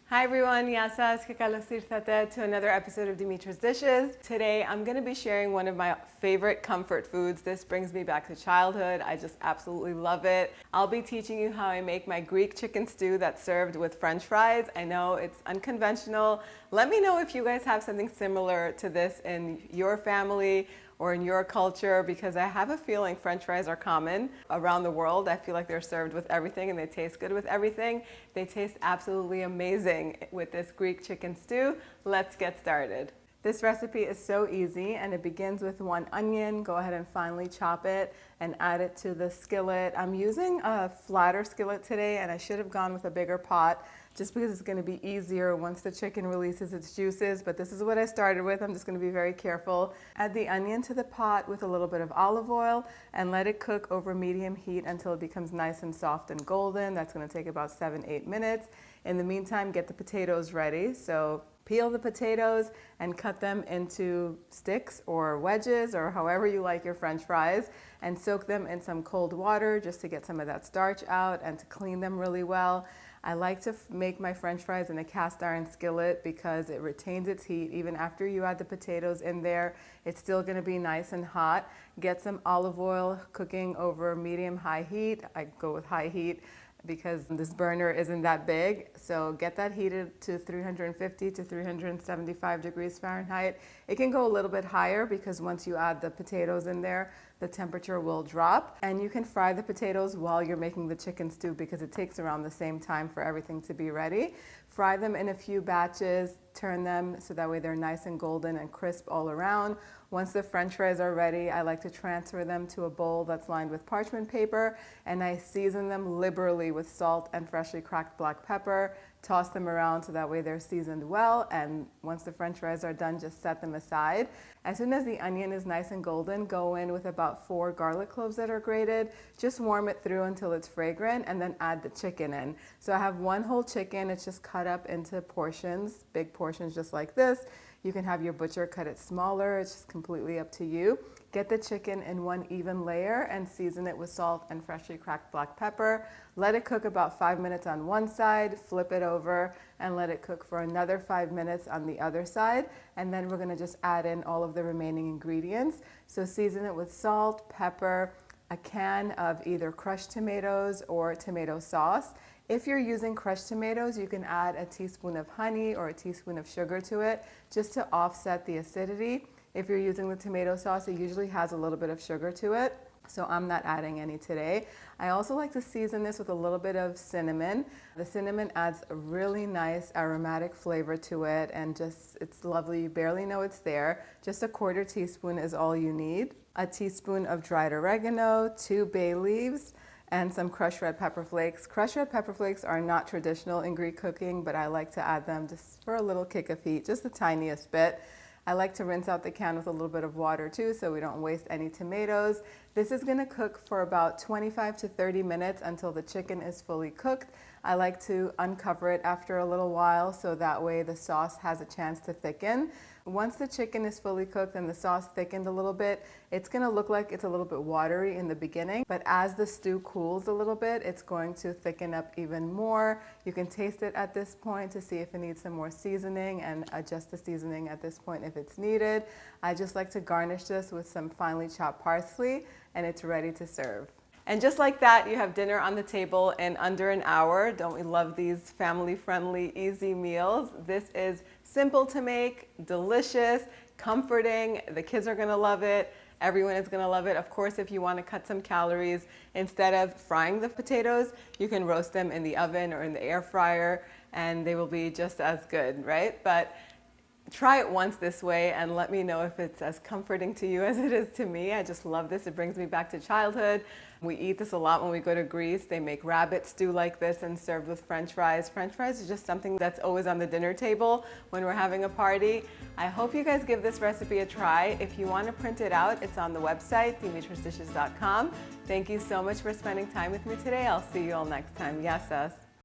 Hi everyone, Yasas, que kalos tirtate to another episode of Dimitra's Dishes. Today I'm going to be sharing one of my favorite comfort foods. This brings me back to childhood. I just absolutely love it. I'll be teaching you how I make my Greek chicken stew that's served with French fries. I know it's unconventional. Let me know if you guys have something similar to this in your family or in your culture, because I have a feeling French fries are common around the world. I feel like they're served with everything and they taste good with everything. They taste absolutely amazing with this Greek chicken stew. Let's get started. This recipe is so easy, and it begins with 1 onion. Go ahead and finely chop it and add it to the skillet. I'm using a flatter skillet today, and I should have gone with a bigger pot just because it's going to be easier once the chicken releases its juices, but this is what I started with. I'm just going to be very careful. Add the onion to the pot with a little bit of olive oil and let it cook over medium heat until it becomes nice and soft and golden. That's going to take about 7-8 minutes. In the meantime, get the potatoes ready. So peel the potatoes and cut them into sticks or wedges or however you like your French fries, and soak them in some cold water just to get some of that starch out and to clean them really well. I like to make my French fries in a cast iron skillet because it retains its heat. Even after you add the potatoes in there, it's still going to be nice and hot. Get some olive oil cooking over medium-high heat. I go with high heat because this burner isn't that big. So get that heated to 350 to 375 degrees Fahrenheit. It can go a little bit higher because once you add the potatoes in there, the temperature will drop. And you can fry the potatoes while you're making the chicken stew because it takes around the same time for everything to be ready. Fry them in a few batches, turn them so that way they're nice and golden and crisp all around. Once the French fries are ready, I like to transfer them to a bowl that's lined with parchment paper, and I season them liberally with salt and freshly cracked black pepper. Toss them around so that way they're seasoned well, and once the French fries are done, just set them aside. As soon as the onion is nice and golden, go in with about 4 garlic cloves that are grated. Just warm it through until it's fragrant, and then add the chicken in. So I have 1 whole chicken. It's just cut up into portions, big portions just like this. You can have your butcher cut it smaller. It's just completely up to you. Get the chicken in 1 even layer and season it with salt and freshly cracked black pepper. Let it cook about 5 minutes on one side, flip it over, and let it cook for another 5 minutes on the other side. And then we're going to just add in all of the remaining ingredients. So season it with salt, pepper, a can of either crushed tomatoes or tomato sauce. If you're using crushed tomatoes, you can add a teaspoon of honey or a teaspoon of sugar to it just to offset the acidity. If you're using the tomato sauce, it usually has a little bit of sugar to it, so I'm not adding any today. I also like to season this with a little bit of cinnamon. The cinnamon adds a really nice aromatic flavor to it, and just it's lovely. You barely know it's there. Just a 1/4 teaspoon is all you need. A teaspoon of dried oregano, 2 bay leaves, and some crushed red pepper flakes. Crushed red pepper flakes are not traditional in Greek cooking, but I like to add them just for a little kick of heat, just the tiniest bit. I like to rinse out the can with a little bit of water too, so we don't waste any tomatoes. This is gonna cook for about 25 to 30 minutes until the chicken is fully cooked. I like to uncover it after a little while so that way the sauce has a chance to thicken. Once the chicken is fully cooked and the sauce thickened a little bit, it's going to look like it's a little bit watery in the beginning, but as the stew cools a little bit, it's going to thicken up even more. You can taste it at this point to see if it needs some more seasoning and adjust the seasoning at this point if it's needed. I just like to garnish this with some finely chopped parsley, and it's ready to serve. And just like that, you have dinner on the table in under an hour. Don't we love these family-friendly, easy meals? This is simple to make, delicious, comforting. The kids are gonna love it. Everyone is gonna love it. Of course, if you wanna cut some calories, instead of frying the potatoes, you can roast them in the oven or in the air fryer, and they will be just as good, right? But try it once this way and let me know if it's as comforting to you as it is to me. I just love this. It brings me back to childhood. We eat this a lot when we go to Greece. They make rabbit stew like this and served with French fries. French fries is just something that's always on the dinner table when we're having a party. I hope you guys give this recipe a try. If you want to print it out, it's on the website, dimitrasdishes.com. Thank you so much for spending time with me today. I'll see you all next time. Yasas.